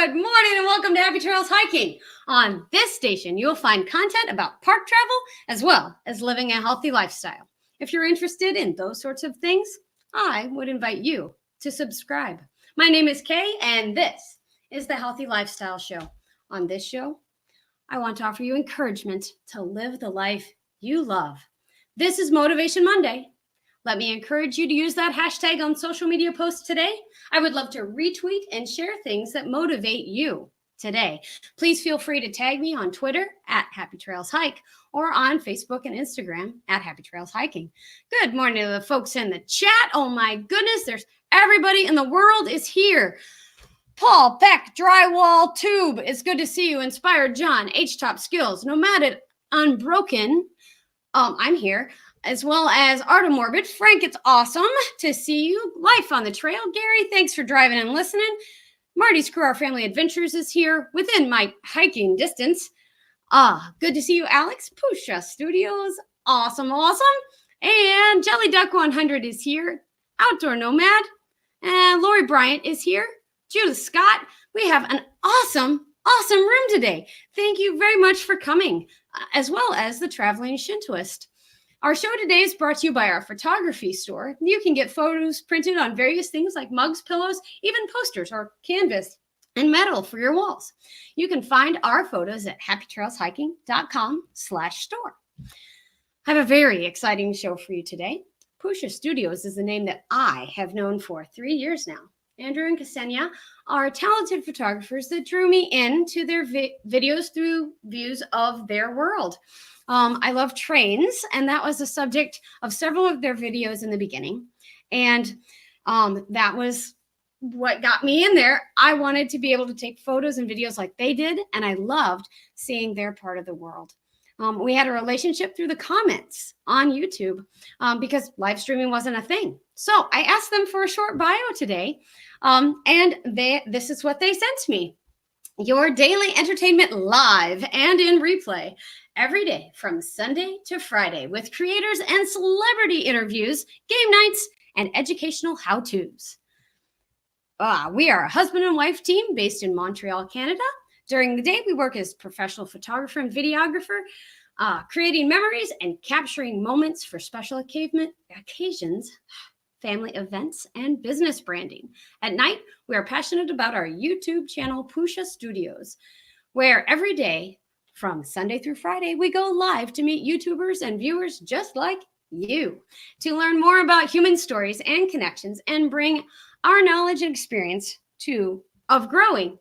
Good morning and welcome to Happy Trails Hiking. On this station, you'll find content about park travel as well as living a healthy lifestyle. If you're interested in those sorts of things, I would invite you to subscribe. My name is Kay and this is the Healthy Lifestyle Show. On this show, I want to offer you encouragement to live the life you love. This is Motivation Monday. Let me encourage you to use that hashtag on social media posts today. I would love to retweet and share things that motivate you today. Please feel free to tag me on Twitter at Happy Trails Hike or on Facebook and Instagram at Happy Trails Hiking. Good morning to the folks in the chat. Oh my goodness, there's everybody in the world is here. Paul, Peck, Drywall, Tube, it's good to see you. Inspired John, H-Top Skills, Nomadic, Unbroken, I'm here. As well as Ardew Morbid. Frank, it's awesome to see you. Life on the Trail. Gary, thanks for driving and listening. Marty's Crew, Our Family Adventures is here within my hiking distance. Good to see you, Alex. Pusa Studios. Awesome. And Jelly Duck 100 is here. Outdoor Nomad. And Lori Bryant is here. Judith Scott. We have an awesome room today. Thank you very much for coming, as well as the Traveling Shintoist. Our show today is brought to you by our photography store. You can get photos printed on various things like mugs, pillows, even posters or canvas and metal for your walls. You can find our photos at happytrailshiking.com/store. I have a very exciting show for you today. Pusa Studios is the name that I have known for 3 years now. Andrew and Ksenija are talented photographers that drew me into their videos through views of their world. I love trains, and that was the subject of several of their videos in the beginning. And that was what got me in there. I wanted to be able to take photos and videos like they did, and I loved seeing their part of the world. We had a relationship through the comments on YouTube because live streaming wasn't a thing. So I asked them for a short bio today, and this is what they sent me. Your daily entertainment live and in replay every day from Sunday to Friday with creators and celebrity interviews, game nights, and educational how-tos. We are a husband and wife team based in Montreal, Canada. During the day, we work as professional photographer and videographer, creating memories and capturing moments for special occasions, family events, and business branding. At night, we are passionate about our YouTube channel, Pusa Studios, where every day from Sunday through Friday, we go live to meet YouTubers and viewers just like you to learn more about human stories and connections and bring our knowledge and experience of growing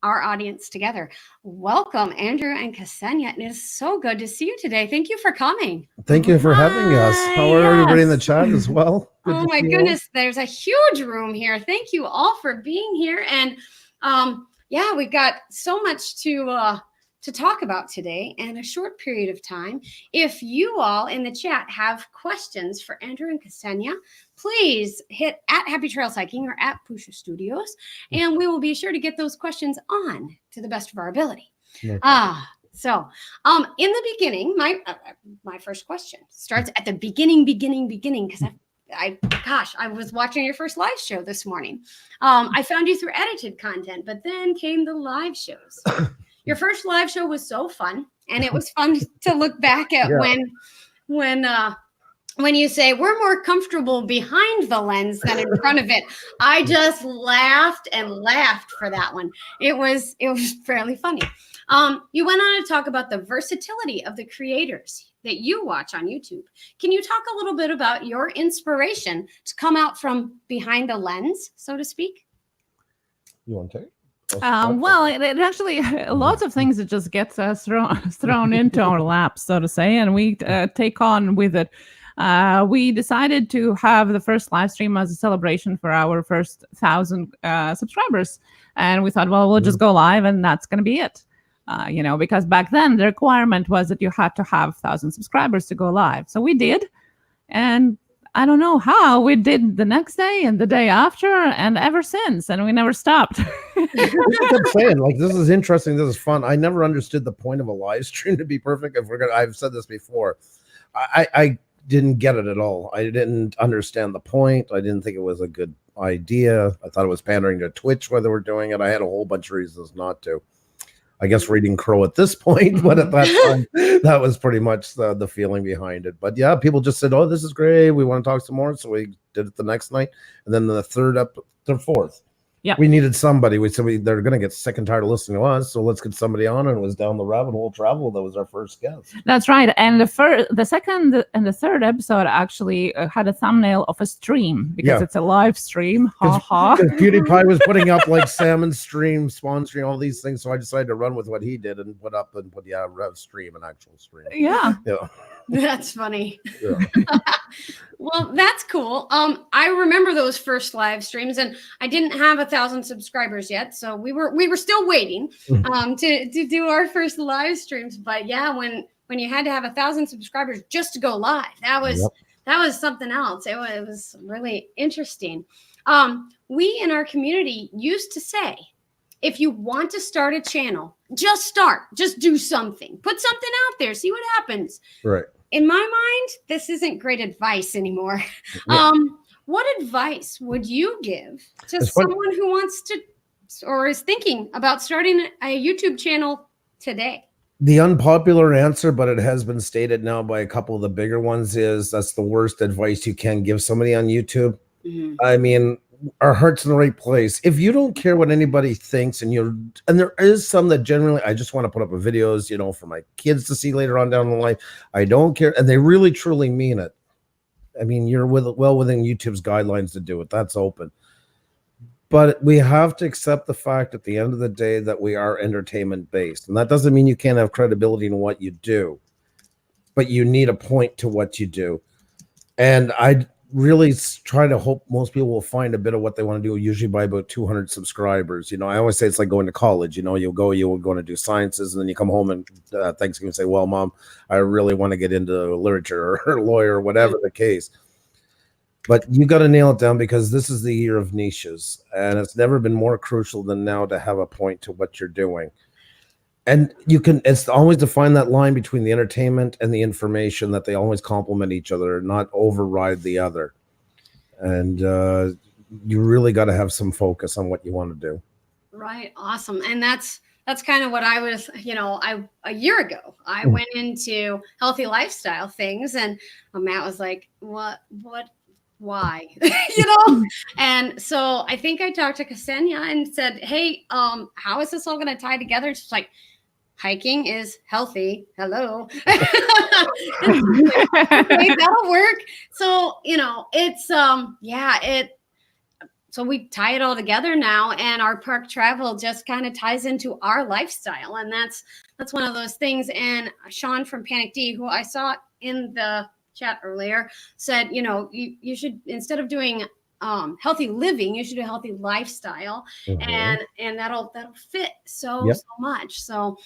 our audience together. Welcome, Andrew and Ksenija. It is so good to see you today. Thank you for coming. Thank you for having us. How are everybody in the chat as well? Oh my goodness, there's a huge room here. Thank you all for being here. And yeah, we've got so much to talk about today in a short period of time. If you all in the chat have questions for Andrew and Ksenija, please hit at Happy Trails Hiking or at Pusa Studios, and we will be sure to get those questions on to the best of our ability. In the beginning, my first question starts at the beginning, because I was watching your first live show this morning. I found you through edited content, but then came the live shows. Your first live show was so fun, and it was fun to look back at when you say we're more comfortable behind the lens than in front of it. I just laughed for that one. It was fairly funny. You went on to talk about the versatility of the creators that you watch on YouTube. Can you talk a little bit about your inspiration to come out from behind the lens, so to speak? You want to take it? Well, it actually, lots of things that just gets us thrown into our laps, so to say, and we take on with it. We decided to have the first live stream as a celebration for our first 1,000 subscribers. And we thought, well, we'll just go live and that's going to be it. Because back then the requirement was that you had to have 1,000 subscribers to go live. So we did. And I don't know how we did the next day and the day after and ever since, and we never stopped. I kept saying, like, this is interesting. This is fun. I never understood the point of a live stream, to be perfect. I've said this before. I didn't get it at all. I didn't understand the point. I didn't think it was a good idea. I thought it was pandering to Twitch whether we're doing it. I had a whole bunch of reasons not to. I guess reading Crow at this point, but at that time, that was pretty much the feeling behind it. But yeah, people just said, "Oh, this is great. We want to talk some more." So we did it the next night, and then the fourth. Yeah, we needed somebody. We said they're going to get sick and tired of listening to us, so let's get somebody on. And it was Down the Rabbit Hole Travel. That was our first guest. That's right. And the second and the third episode actually had a thumbnail of a stream because it's a live stream. Ha ha. PewDiePie was putting up like salmon stream, spawn stream, all these things. So I decided to run with what he did and put rev stream, an actual stream. Yeah. That's funny. Yeah. Well, that's cool. I remember those first live streams, and I didn't have 1,000 subscribers yet, so we were still waiting to do our first live streams. But yeah, when you had to have 1,000 subscribers just to go live, that was something else. It was really interesting. We in our community used to say, if you want to start a channel, just do something, put something out there, see what happens. Right. In my mind, this isn't great advice anymore. Yeah. What advice would you give to someone who wants to or is thinking about starting a YouTube channel today? The unpopular answer, but it has been stated now by a couple of the bigger ones, is that's the worst advice you can give somebody on YouTube. Mm-hmm. I mean, our heart's in the right place. If you don't care what anybody thinks, and there is some that generally, I just want to put up videos, for my kids to see later on down the line. I don't care, and they really truly mean it. I mean, you're well within YouTube's guidelines to do it. That's open. But we have to accept the fact at the end of the day that we are entertainment based, and that doesn't mean you can't have credibility in what you do, but you need a point to what you do. And I really try to hope most people will find a bit of what they want to do, usually by about 200 subscribers. I always say it's like going to college. You're going to do sciences, and then you come home and Thanksgiving and say, well, Mom, I really want to get into literature or lawyer or whatever the case. But you got to nail it down, because this is the year of niches, and it's never been more crucial than now to have a point to what you're doing. And it's always to find that line between the entertainment and the information, that they always complement each other, not override the other. And you really got to have some focus on what you want to do. Right. Awesome. And that's kind of what I was, a year ago, I went into healthy lifestyle things, and Matt was like, what, why, And so I think I talked to Ksenija and said, hey, how is this all going to tie together? She's like, hiking is healthy. Hello. Okay, that'll work. So, it's, so we tie it all together now, and our park travel just kind of ties into our lifestyle. And that's one of those things. And Sean from Panic D, who I saw in the chat earlier, said, you should, instead of doing healthy living, you should do healthy lifestyle. Mm-hmm. and that'll fit so much. So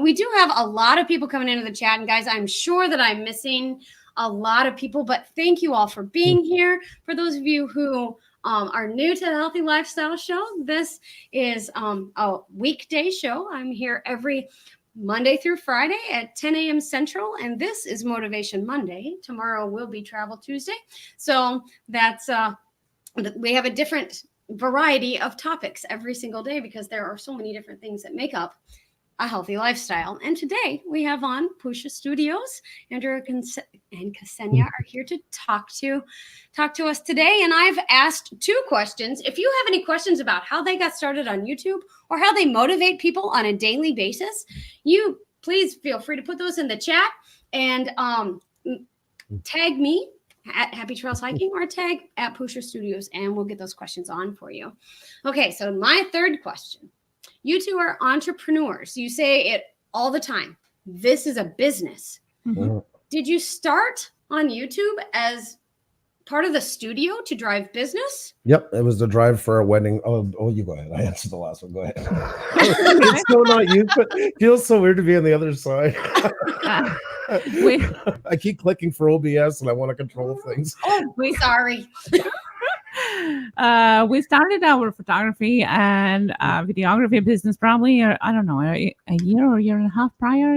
we do have a lot of people coming into the chat, and guys, I'm sure that I'm missing a lot of people, but thank you all for being here. For those of you who are new to the Healthy Lifestyle Show, this is a weekday show. I'm here every Monday through Friday at 10 a.m. Central, and this is Motivation Monday. Tomorrow will be Travel Tuesday. So that's we have a different variety of topics every single day, because there are so many different things that make up a healthy lifestyle. And today we have on Pusa Studios. Andrew and Ksenija are here to talk to us today. And I've asked 2 questions. If you have any questions about how they got started on YouTube or how they motivate people on a daily basis, you please feel free to put those in the chat and tag me at Happy Trails Hiking or tag at Pusa Studios, and we'll get those questions on for you. Okay, so my third question. You two are entrepreneurs. You say it all the time. This is a business. Mm-hmm. Did you start on YouTube as part of the studio to drive business? Yep, it was the drive for a wedding. Oh, you go ahead. I answered the last one. Go ahead. It's so not you, but it feels so weird to be on the other side. I keep clicking for OBS and I want to control things. Oh, sorry. We started our photography and videography business probably, I don't know, a year or year and a half prior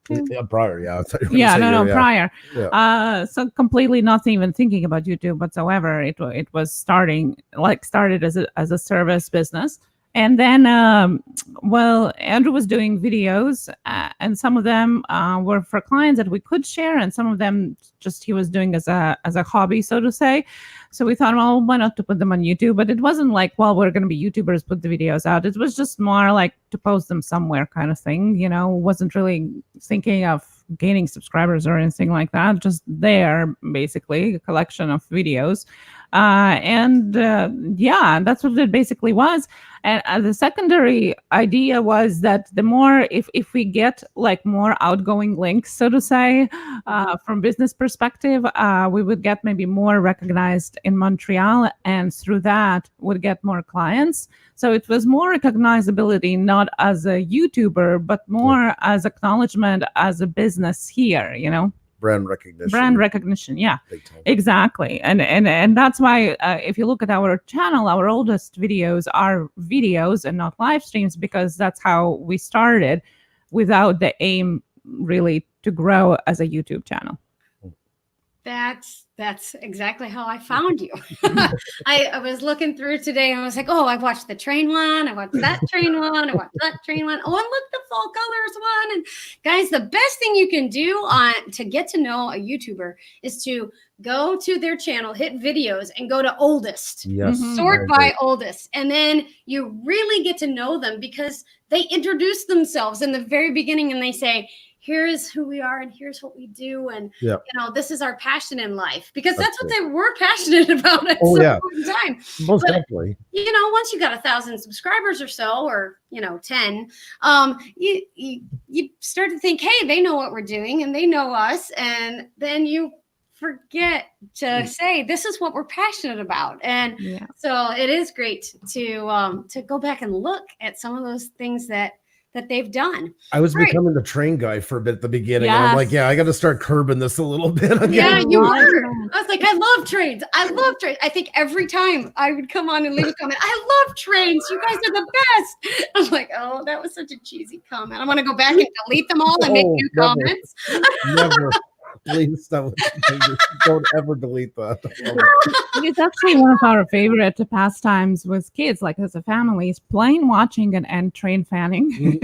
Yeah, prior, yeah. I thought you were gonna Yeah, say no, yeah. prior. Yeah. So completely not even thinking about YouTube whatsoever. It was started as a service business, and then well, Andrew was doing videos, and some of them were for clients that we could share, and some of them just he was doing as a hobby, so to say. So we thought, well, why not to put them on YouTube? But it wasn't like, well, we're going to be YouTubers, put the videos out. It was just more like to post them somewhere kind of thing, wasn't really thinking of gaining subscribers or anything like that. Just there, basically, a collection of videos. Yeah, that's what it basically was. And the secondary idea was that the more, if we get like more outgoing links, so to say, from business perspective, we would get maybe more recognized in Montreal, and through that would get more clients. So it was more recognizability, not as a YouTuber, but more as acknowledgement as a business here, Brand recognition. Yeah, exactly. And that's why if you look at our channel, our oldest videos are videos and not live streams, because that's how we started, without the aim really to grow as a YouTube channel. That's exactly how I found you. I was looking through today and I was like, oh, I watched the train one. I watched that train one. I watched that train one. Oh, and look, the fall colors one. And guys, the best thing you can do to get to know a YouTuber is to go to their channel, hit videos, and go to oldest. Yes. Sort by oldest. And then you really get to know them, because they introduce themselves in the very beginning and they say, here's who we are and here's what we do, and this is our passion in life, because that's what they were passionate about at some point in time. Most definitely. Once you got 1,000 subscribers or so, or 10, you start to think, hey, they know what we're doing and they know us, and then you forget to say this is what we're passionate about. And so it is great to go back and look at some of those things that they've done. I was becoming the train guy for a bit at the beginning. And I'm like, I got to start curbing this a little bit. Yeah, you were. I was like, I love trains. I think every time I would come on and leave a comment, I love trains. You guys are the best. I'm like, oh, that was such a cheesy comment. I want to go back and delete them all and make new comments. Never. Please don't ever delete that. It's actually one of our favorite pastimes with kids, like as a family, is plane watching and train fanning.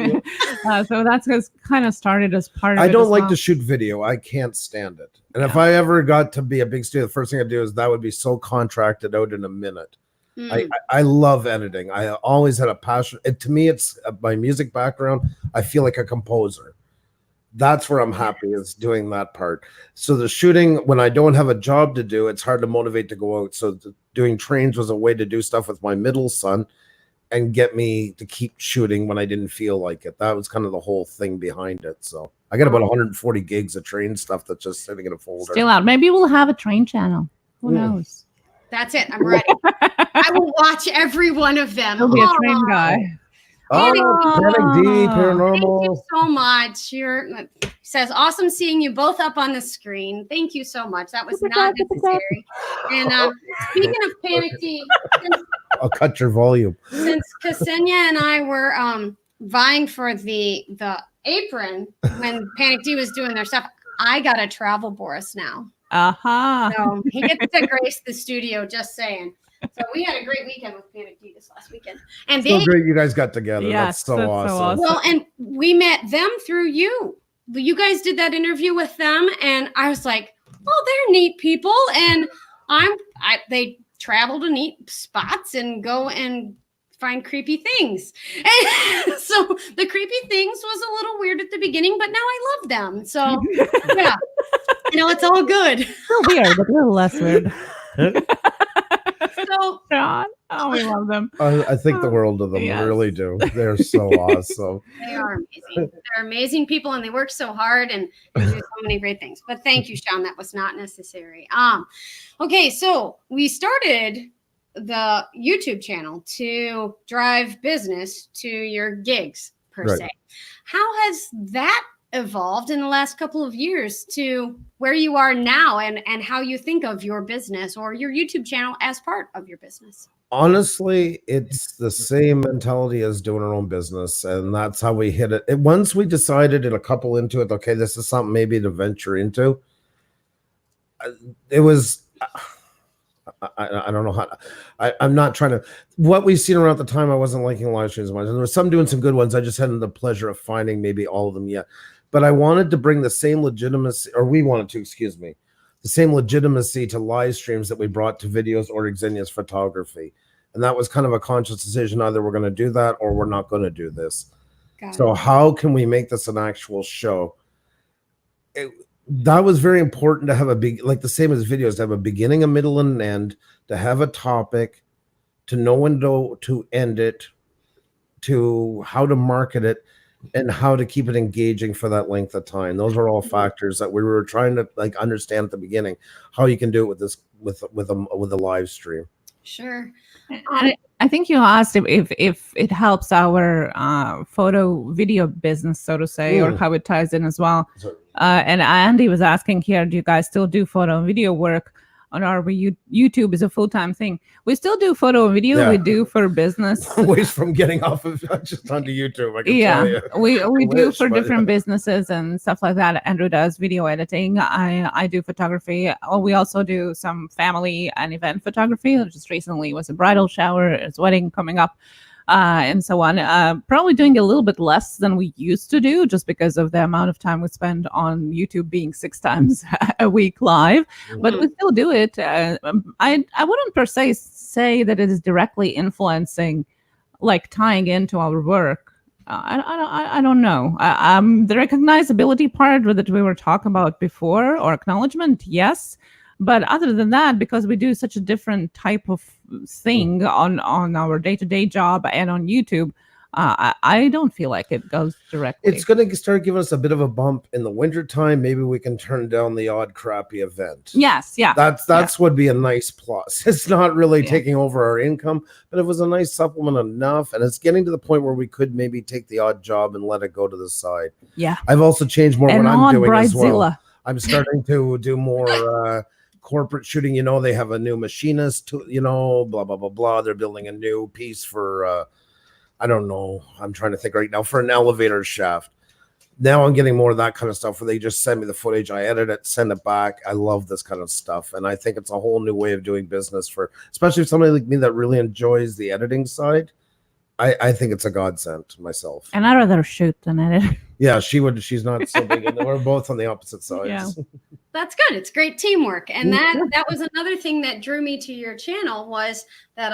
So that's kind of started as part of it. I don't like to shoot video. I can't stand it. And if I ever got to be a big studio, the first thing I'd do is that would be so contracted out in a minute. I love editing. I always had a passion. To me, it's my music background. I feel like a composer. That's where I'm happy, is doing that part. So the shooting, when I don't have a job to do, it's hard to motivate to go out. So doing trains was a way to do stuff with my middle son and get me to keep shooting when I didn't feel like it. That was kind of the whole thing behind it. So I got about 140 gigs of train stuff that's just sitting in a folder. Still out. Maybe we'll have a train channel. Who knows? That's it. I'm ready. I will watch every one of them. He'll be a train guy. Panic D, Paranormal. Thank you so much. Says, awesome seeing you both up on the screen. Thank you so much. That was not necessary. And speaking of Panic D, I'll cut your volume. Since Ksenija and I were vying for the apron when Panic D was doing their stuff, I got a travel Boris now. So he gets to grace the studio, just saying. So we had a great weekend with Panic D this last weekend. And so great you guys got together. Yes, that's so awesome. Well, and we met them through you. You guys did that interview with them, and I was like, oh, they're neat people. And they travel to neat spots and go and find creepy things. And so the creepy things was a little weird at the beginning, but now I love them. So yeah, it's all good. Still weird, but a little less weird. So, John, we love them. I think the world of them. Yes. Really do. They're so awesome. They are amazing. They're amazing people, and they work so hard and do so many great things. But thank you, Sean. That was not necessary. Okay, so we started the YouTube channel to drive business to your gigs per se. How has that evolved in the last couple of years to where you are now, and how you think of your business or your YouTube channel as part of your business? Honestly, it's the same mentality as doing our own business, and that's how we hit it. Once we decided and a couple into it, okay, this is something maybe to venture into. It was, I don't know how. I'm not trying to. What we've seen around the time, I wasn't liking live streams much, and there was some doing some good ones. I just hadn't the pleasure of finding maybe all of them yet. But I wanted to bring the same legitimacy, or we wanted to, excuse me, the same legitimacy to live streams that we brought to videos or Ksenija's photography. And that was kind of a conscious decision. Either we're going to do that or we're not going to do this. So how can we make this an actual show? That was very important to have a big, like the same as videos, to have a beginning, a middle, and an end, to have a topic, to know when to end it, to how to market it, and how to keep it engaging for that length of time. Those are all factors that we were trying to like understand at the beginning, how you can do it with this, with a live stream. Sure. I think you asked if it helps our photo video business, so to say, or how it ties in as well. And Andy was asking here, do you guys still do photo and video work? On our YouTube is a full-time thing. We still do photo and video. We do for business. Ways from getting off of just onto YouTube. I can tell you. we do for different businesses and stuff like that. Andrew does video editing. I do photography. We also do some family and event photography. Just recently was a bridal shower, it's wedding coming up. And so on. Probably doing a little bit less than we used to do, just because of the amount of time we spend on YouTube being 6 times a week live. But we still do it. I wouldn't per se say that it is directly influencing, like tying into our work. I don't know. The recognizability part that we were talking about before, or acknowledgement, yes. But other than that, because we do such a different type of thing on our day-to-day job and on YouTube, I don't feel like it goes directly. It's going to start giving us a bit of a bump in the wintertime. Maybe we can turn down the odd crappy event. Yes, yeah. That's would be a nice plus. It's not really taking over our income, but it was a nice supplement enough. And it's getting to the point where we could maybe take the odd job and let it go to the side. Yeah. I've also changed more and what I'm doing as well. Bridezilla. I'm starting to do more corporate shooting. You know, they have a new machinist, you know, blah, blah, blah, blah. They're building a new piece for, I don't know. I'm trying to think right now, for an elevator shaft. Now I'm getting more of that kind of stuff where they just send me the footage. I edit it, send it back. I love this kind of stuff. And I think it's a whole new way of doing business for, especially if somebody like me that really enjoys the editing side. I think it's a godsend myself. And I'd rather shoot than edit. Yeah, she's not so big. We're both on the opposite sides. Yeah. That's good. It's great teamwork. And that was another thing that drew me to your channel, was that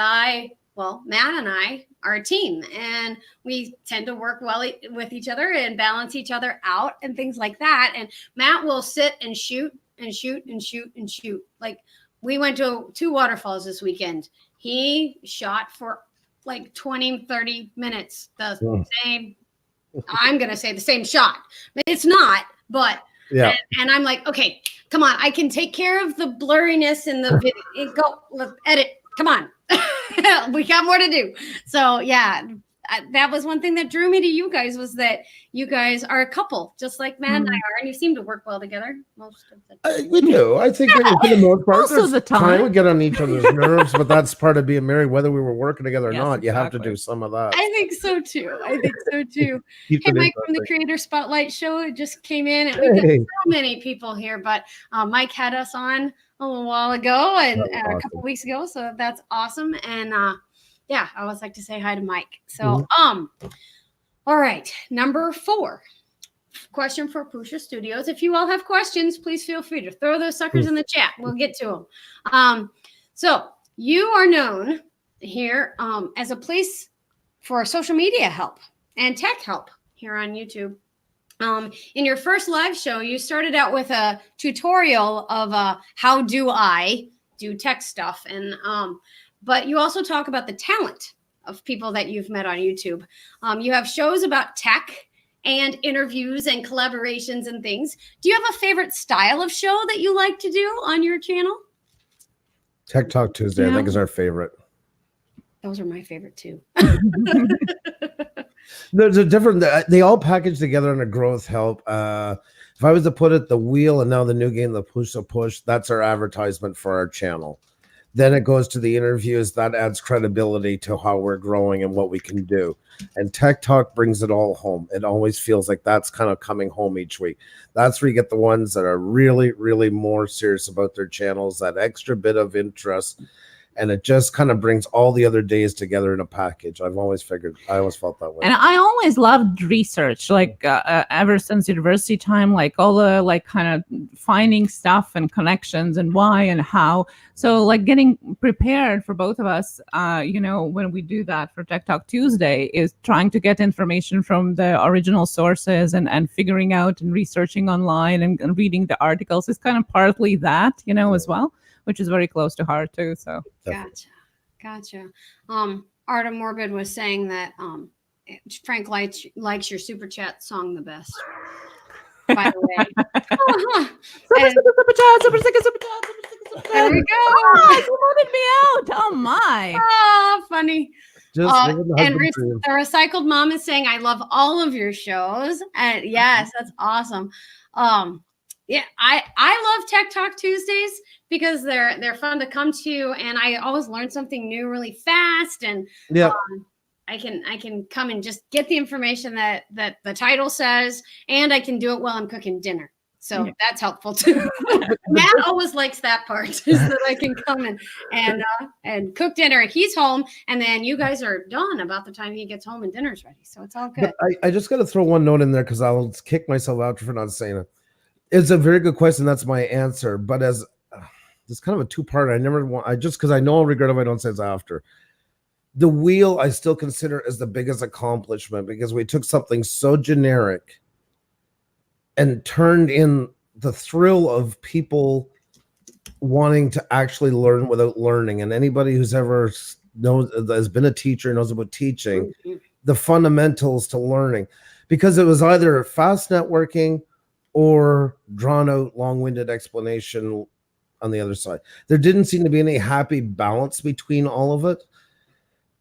Matt and I are a team, and we tend to work well with each other and balance each other out and things like that. And Matt will sit and shoot and shoot and shoot and shoot. Like, we went to 2 waterfalls this weekend. He shot for like 20, 30 minutes, the same, I'm going to say the same shot, but it's not, but yeah. And I'm like, okay, come on. I can take care of the blurriness in the video. Let's edit. Come on. We got more to do. So yeah, that was one thing that drew me to you guys, was that you guys are a couple, just like Matt and I are, and you seem to work well together most of the time. We do. I think for the most part, most of the time we get on each other's nerves, but that's part of being married. Whether we were working together or not, you have to do some of that. I think so too. Hey, Mike from the Creator Spotlight Show, it just came in, and we've got so many people here, but Mike had us on a little while ago and a couple weeks ago, so that's awesome. And yeah, I always like to say hi to Mike. So, all right, number 4 question for Pusa Studios. If you all have questions, please feel free to throw those suckers in the chat. We'll get to them. So you are known here as a place for social media help and tech help here on YouTube. In your first live show, you started out with a tutorial of how do I do tech stuff, and but you also talk about the talent of people that you've met on YouTube. You have shows about tech and interviews and collaborations and things. Do you have a favorite style of show that you like to do on your channel? Tech Talk Tuesday, I think, is our favorite. Those are my favorite too. There's a different. They all package together in a growth help. If I was to put it, the wheel and now the new game, the Pusa Push, that's our advertisement for our channel. Then it goes to the interviews. That adds credibility to how we're growing and what we can do. And Tech Talk brings it all home. It always feels like that's kind of coming home each week. That's where you get the ones that are really, really more serious about their channels, that extra bit of interest. And it just kind of brings all the other days together in a package. I always felt that way. And I always loved research, like ever since university time, like all the like kind of finding stuff and connections and why and how. So like getting prepared for both of us, when we do that for Tech Talk Tuesday is trying to get information from the original sources and figuring out and researching online and reading the articles is kind of partly that, as well, which is very close to heart too. So Gotcha. Arda Morbid was saying that Frank likes your super chat song the best. By the way. There we go. Oh, you voted me out. Oh my. Oh, funny. And the Recycled Mom is saying, I love all of your shows. And yes, that's awesome. Yeah, I love Tech Talk Tuesdays because they're fun to come to, and I always learn something new really fast. And I can come and just get the information that the title says, and I can do it while I'm cooking dinner. So that's helpful too. Matt always likes that part, is that I can come and cook dinner. He's home, and then you guys are done about the time he gets home and dinner's ready. So it's all good. But I just got to throw one note in there because I'll kick myself out for not saying it. It's a very good question. That's my answer. But as it's kind of a two-part, because I know I'll regret if I don't say it's after. The wheel I still consider as the biggest accomplishment because we took something so generic and turned in the thrill of people wanting to actually learn without learning. And anybody who's ever has been a teacher knows about teaching, the fundamentals to learning, because it was either fast networking or drawn out, long-winded explanation on the other side. There didn't seem to be any happy balance between all of it.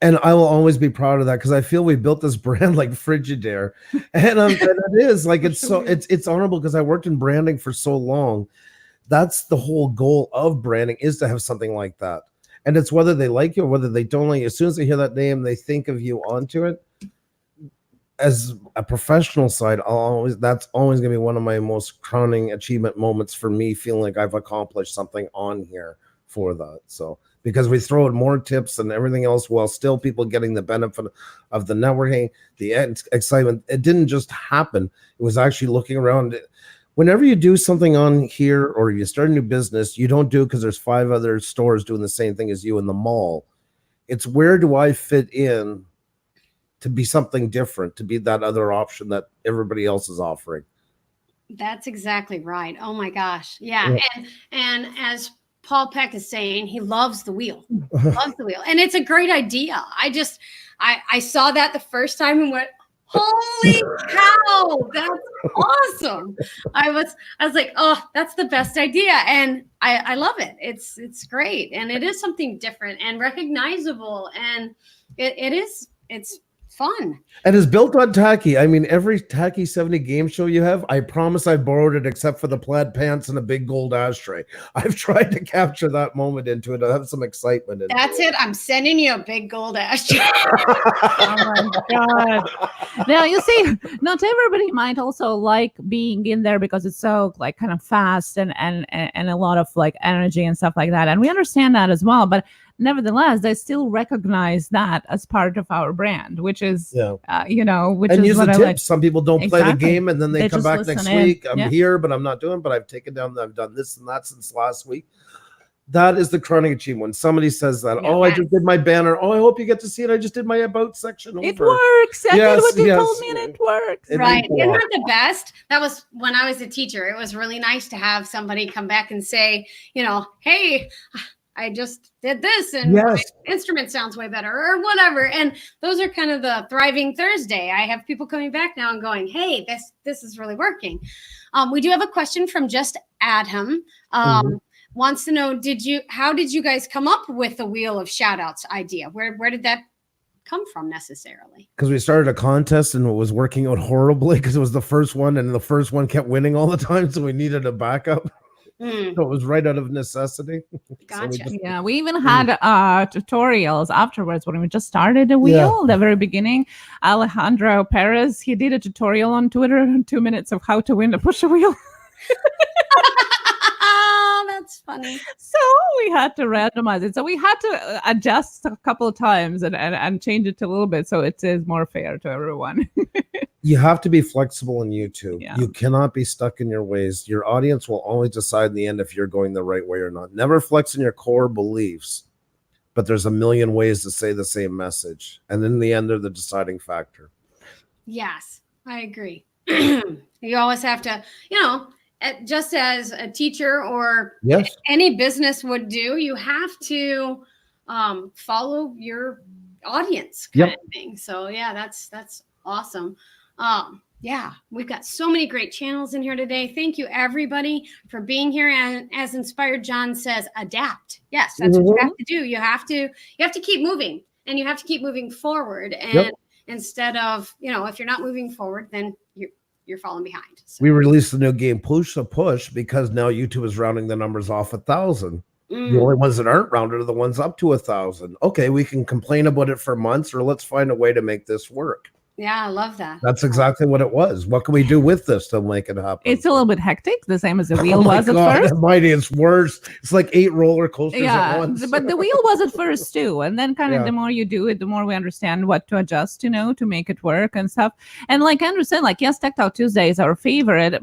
And I will always be proud of that because I feel we built this brand like Frigidaire. And it is like, it's honorable because I worked in branding for so long. That's the whole goal of branding, is to have something like that. And it's whether they like you or whether they don't like you. As soon as they hear that name, they think of you onto it. As a professional side, that's always going to be one of my most crowning achievement moments for me, feeling like I've accomplished something on here for that. So, because we throw in more tips and everything else while still people getting the benefit of the networking, the excitement. It didn't just happen. It was actually looking around. Whenever you do something on here or you start a new business, you don't do it because there's 5 other stores doing the same thing as you in the mall. It's where do I fit in to be something different, to be that other option that everybody else is offering. That's exactly right. Oh my gosh. Yeah. And as Paul Peck is saying, he loves the wheel. Loves the wheel. And it's a great idea. I saw that the first time and went, holy cow, that's awesome. I was like, oh, that's the best idea. And I love it. It's great. And it is something different and recognizable. And it's fun. And it's built on tacky. I mean, every tacky 70 game show you have, I promise I borrowed it except for the plaid pants and a big gold ashtray. I've tried to capture that moment into it. I have some excitement in That's it. I'm sending you a big gold ashtray. Oh my God. Now you see, not everybody might also like being in there because it's so like kind of fast and a lot of like energy and stuff like that. And we understand that as well. But nevertheless, they still recognize that as part of our brand, which is, which and is use what the I tips. like. Some people don't play the game and then they come back next week. I'm here, but I'm not doing, but I've taken down, I've done this and that since last week. That is the crowning achievement. When somebody says that, I just did my banner. Oh, I hope you get to see it. I just did my about section. It works. I did what you told me and it works. Right. Isn't that the best? That was when I was a teacher. It was really nice to have somebody come back and say, hey, I just did this and my instrument sounds way better or whatever. And those are kind of the thriving Thursday. I have people coming back now and going, hey, this is really working. We do have a question from Just Adam. Wants to know, how did you guys come up with the Wheel of Shoutouts idea? Where did that come from necessarily. Because we started a contest and it was working out horribly because it was the first one and the first one kept winning all the time. So we needed a backup. So it was right out of necessity. Gotcha. Yeah, we even had tutorials afterwards when we just started the wheel, the very beginning. Alejandro Perez, he did a tutorial on Twitter, 2 minutes of how to win the push a wheel. That's funny. So we had to randomize it. So we had to adjust a couple of times and change it a little bit so it is more fair to everyone. You have to be flexible in YouTube. Yeah. You cannot be stuck in your ways. Your audience will always decide in the end if you're going the right way or not. Never flex in your core beliefs, but there's a million ways to say the same message. And in the end, they're the deciding factor. Yes, I agree. You always have to, just as a teacher or any business would do, you have to follow your audience kind of thing. So yeah, that's awesome. We've got so many great channels in here today. Thank you everybody for being here. And as Inspired John says, adapt. Yes, that's what you have to do. You have to keep moving, and you have to keep moving forward. And instead of, if you're not moving forward, then you're falling behind. So. We released the new game Push because now YouTube is rounding the numbers off 1,000. The only ones that aren't rounded are the ones up to 1,000. Okay, we can complain about it for months, or let's find a way to make this work. Yeah, I love that. That's exactly what it was. What can we do with this to make it happen? It's a little bit hectic, the same as the wheel was at first. Mighty, it's worse. It's like 8 roller coasters at once. But the wheel was at first too. And then kind of the more you do it, the more we understand what to adjust, to make it work and stuff. And like Andrew said, yes, Tech Talk Tuesday is our favorite,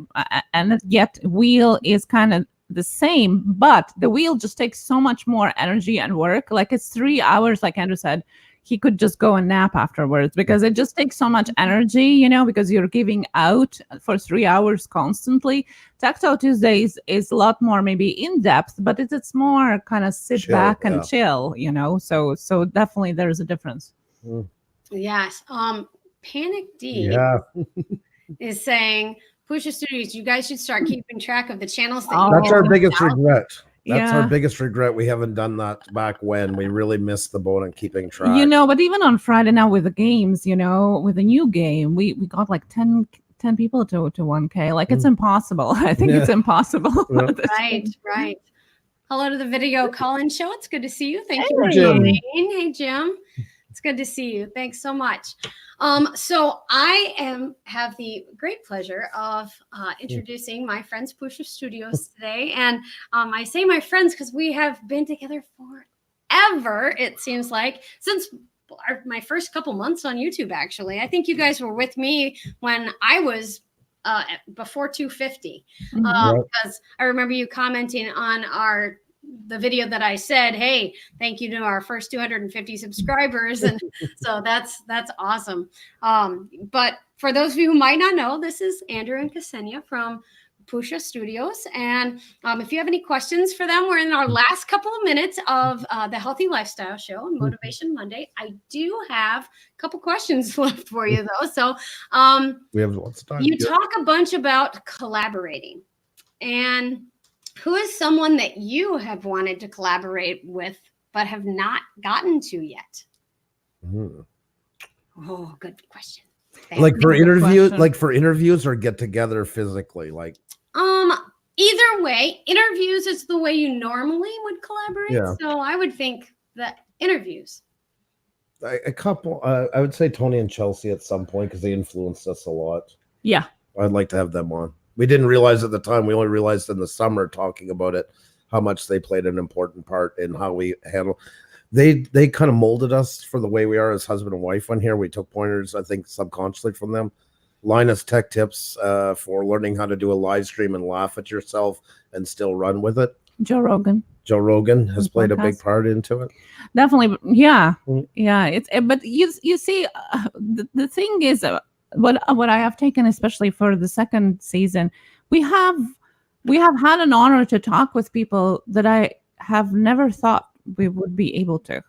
and yet wheel is kind of the same, but the wheel just takes so much more energy and work. Like it's 3 hours, like Andrew said. He could just go and nap afterwards because it just takes so much energy, because you're giving out for 3 hours constantly. Tech Talk Tuesdays is a lot more maybe in depth, but it's more kind of sit back and chill, So definitely there's a difference. Yes. Panic D is saying, Pusa Studios, you guys should start keeping track of the channels. That's our biggest regret. That's our biggest regret. We haven't done that back when. We really missed the boat on keeping track. But even on Friday now with the games, with a new game, we got like 10 people to 1K. Like it's impossible. I think it's impossible. Right. Hello to the video call-in show. It's good to see you. Thank you for Jim. joining. Hey, Jim. It's good to see you. Thanks so much. So I have the great pleasure of introducing my friends Pusa Studios today. And I say my friends because we have been together forever, it seems like, since my first couple months on YouTube, actually. I think you guys were with me when I was before 250. Because I remember you commenting on the video that I said, hey, thank you to our first 250 subscribers. And so that's awesome. But for those of you who might not know, this is Andrew and Ksenija from Pusa Studios. And if you have any questions for them, we're in our last couple of minutes of the Healthy Lifestyle Show and Motivation Monday. I do have a couple questions left for you, though. So we have lots of time. You talk a bunch about collaborating. And who is someone that you have wanted to collaborate with but have not gotten to yet? Oh, good question. Like for interviews or get together physically, like either way. Interviews is the way you normally would collaborate. So I would think that interviews. A couple, I would say Tony and Chelsea at some point because they influenced us a lot. Yeah, I'd like to have them on. We didn't realize at the time. We only realized in the summer talking about it how much they played an important part in how we handle. They kind of molded us for the way we are as husband and wife on here. We took pointers, I think, subconsciously from them. Linus tech tips for learning how to do a live stream and laugh at yourself and still run with it. Joe Rogan has played a big part into it. Definitely, yeah. It's but you see, the thing is. What I have taken, especially for the second season, we have had an honor to talk with people that I have never thought we would be able to.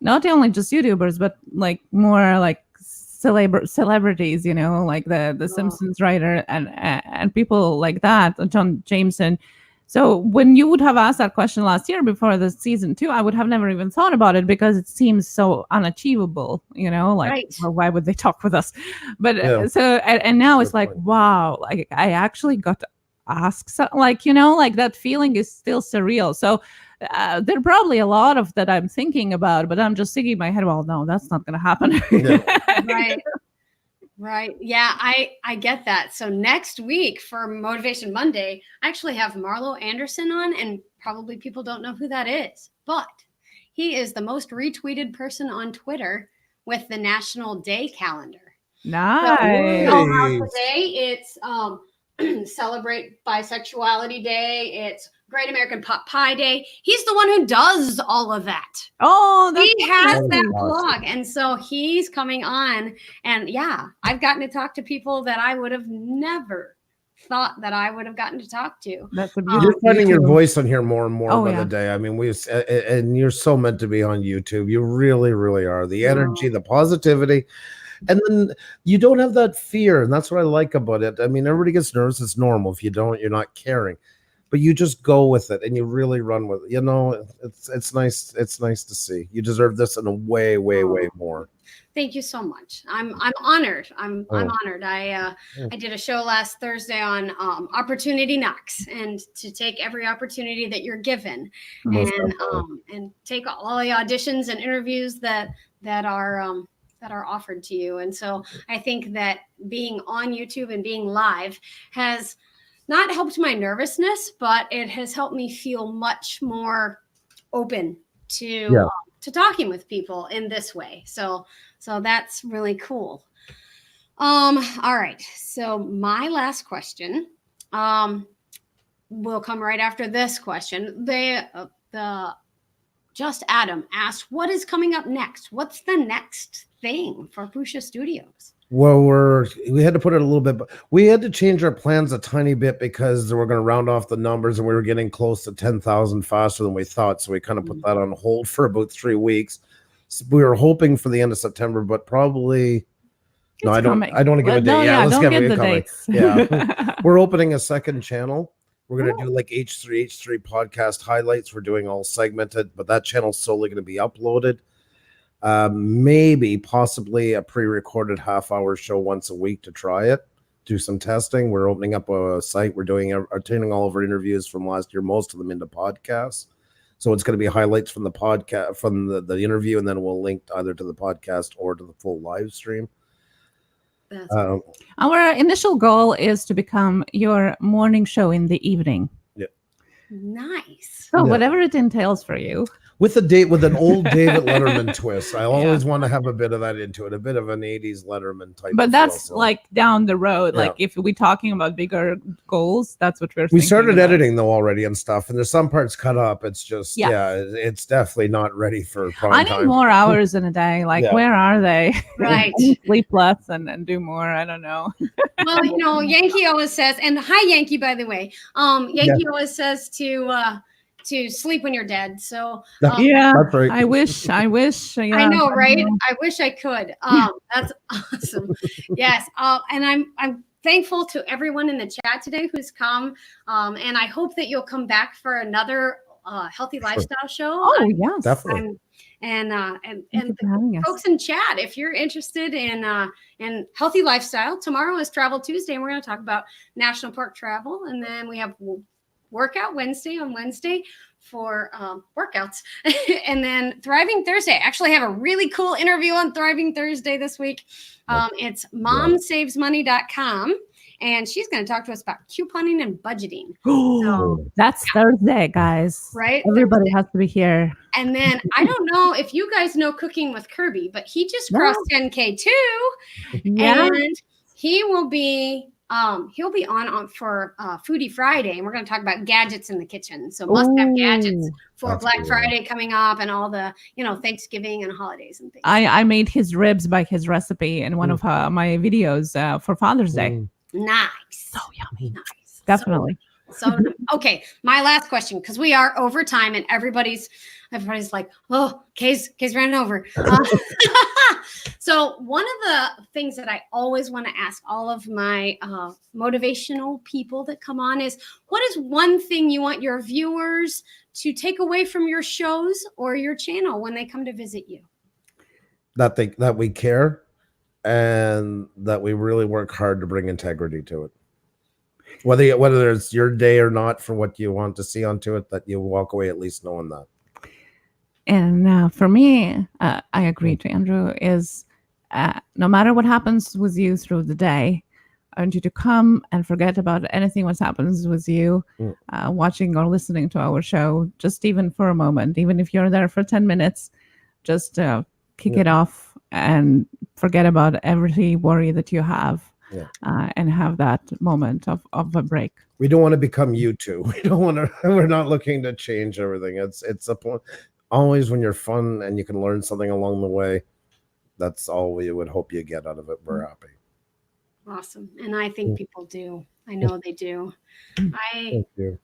Not only just YouTubers, but like more like celebrities, like the Simpsons writer and people like that, John Jameson. So when you would have asked that question last year before the season 2, I would have never even thought about it because it seems so unachievable, like, Right. well, why would they talk with us? But Yeah. and now it's Good like, point. wow, like I actually got to ask, like that feeling is still surreal. So there are probably a lot of that I'm thinking about, but I'm just thinking in my head, well, no, that's not going to happen. Right. Right. Yeah, I get that. So next week for Motivation Monday, I actually have Marlo Anderson on, and probably people don't know who that is, but he is the most retweeted person on Twitter with the National Day calendar. Nice. So today it's Celebrate Bisexuality Day. It's Great American Pot Pie Day. He's the one who does all of that. Oh, He has awesome. that blog. And so he's coming on. And yeah, I've gotten to talk to people that I would have never thought that I would have gotten to talk to. That's a You're beautiful. finding your voice on here more and more by yeah. the day. I mean, and you're so meant to be on YouTube. You really, really are. The energy, the positivity. And then you don't have that fear. And that's what I like about it. I mean, everybody gets nervous. It's normal. If you don't, you're not caring. But you just go with it and you really run with it. It's nice. It's nice to see. You deserve this in a way more. Thank you so much. I'm honored. I'm honored. I did a show last Thursday on opportunity knocks, and to take every opportunity that you're given, and take all the auditions and interviews that are offered to you. And so I think that being on YouTube and being live has not helped my nervousness, but it has helped me feel much more open to talking with people in this way. So that's really cool. All right. So my last question will come right after this question. The Just Adam asked, what is coming up next? What's the next thing for Pusa Studios? Well, we had to put it a little bit, but we had to change our plans a tiny bit because we're going to round off the numbers and we were getting close to 10,000 faster than we thought. So we kind of put that on hold for about 3 weeks. So we were hoping for the end of September, but probably I don't want to give a date. Let's give it the dates. Yeah. We're opening a second channel. We're going to do like H3 podcast highlights. We're doing all segmented, but that channel's solely going to be uploaded. Maybe possibly a pre-recorded half-hour show once a week to try it, do some testing. We're opening up a site. We're turning all of our interviews from last year, most of them into podcasts. So it's going to be highlights from the podcast, from the interview, and then we'll link either to the podcast or to the full live stream. Our initial goal is to become your morning show in the evening. Yeah. Nice. So whatever it entails for you. With an old David Letterman twist. I always want to have a bit of that into it, a bit of an 80s Letterman type. But that's like down the road. Like if we're talking about bigger goals, that's what we're thinking. We started editing though already and stuff, and there's some parts cut up. It's just it's definitely not ready for prime time. I need more hours in a day. Like where are they? Right. Sleep less and do more. I don't know. Well, Yankee always says, and hi Yankee, by the way. Yankee always says to sleep when you're dead. So that's right. I wish. Yeah, I know, right? I wish I could. That's awesome. Yes. And I'm thankful to everyone in the chat today who's come. And I hope that you'll come back for another healthy lifestyle show. Oh, yes. Definitely. And the folks in chat, if you're interested in healthy lifestyle, tomorrow is Travel Tuesday, and we're going to talk about national park travel. And then we have Workout Wednesday on Wednesday for workouts. And then Thriving Thursday. I actually have a really cool interview on Thriving Thursday this week. It's momsavesmoney.com. And she's going to talk to us about couponing and budgeting. That's Thursday, guys. Right? Everybody has to be here. And then I don't know if you guys know Cooking with Kirby, but he just crossed 10K too. Yeah. And he will be he'll be on for Foodie Friday, and we're going to talk about gadgets in the kitchen. So must-have gadgets for Black Friday coming up, and all the Thanksgiving and holidays and things. I made his ribs by his recipe in one of my videos for Father's Day. Nice, so yummy. Nice, definitely. So okay, my last question, because we are over time, and everybody's like, oh, Kay's ran over. So one of the things that I always want to ask all of my motivational people that come on is, what is one thing you want your viewers to take away from your shows or your channel when they come to visit you? That we care, and that we really work hard to bring integrity to it. Whether it's your day or not, for what you want to see onto it, that you walk away at least knowing that. And for me, I agree to Andrew, is no matter what happens with you through the day, I want you to come and forget about anything what happens with you watching or listening to our show, just even for a moment. Even if you're there for 10 minutes, just kick it off and forget about every worry that you have. And have that moment of a break. We don't want to become YouTube. We don't want to. We're not looking to change everything. It's a point. Always when you're fun and you can learn something along the way, that's all we would hope you get out of it. We're happy. Awesome. And I think people do. I know they do. Thank you.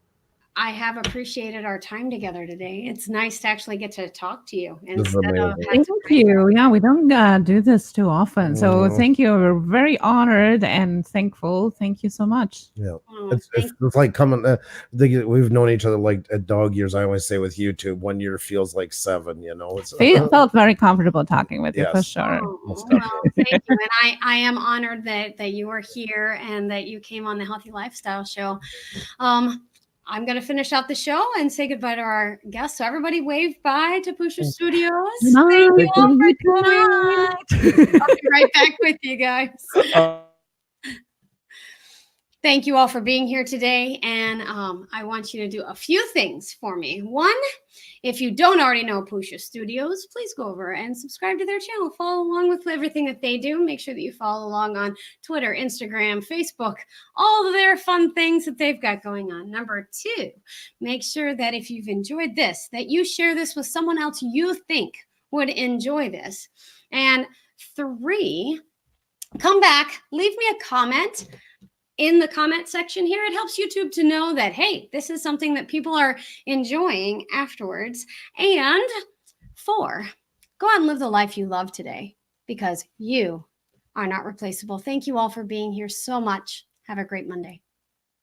I have appreciated our time together today. It's nice to actually get to talk to you This is instead of amazing. Thank you. Yeah, we don't do this too often. So thank you. We're very honored and thankful. Thank you so much. Yeah. It's like coming. We've known each other like a dog years. I always say with YouTube, 1 year feels like 7. You know, Felt very comfortable talking with you for sure. Well, thank you, and I am honored that you are here and that you came on the Healthy Lifestyle Show. I'm going to finish out the show and say goodbye to our guests. So everybody wave bye to Pusa Studios. Thank you all for coming. I'll be right back with you guys. Thank you all for being here today. And I want you to do a few things for me. One, if you don't already know Pusa Studios, please go over and subscribe to their channel. Follow along with everything that they do. Make sure that you follow along on Twitter, Instagram, Facebook, all of their fun things that they've got going on. Number 2, make sure that if you've enjoyed this, that you share this with someone else you think would enjoy this. And 3, come back, leave me a comment in the comment section here. It helps YouTube to know that, hey, this is something that people are enjoying afterwards. And 4, go out and live the life you love today, because you are not replaceable. Thank you all for being here so much. Have a great Monday.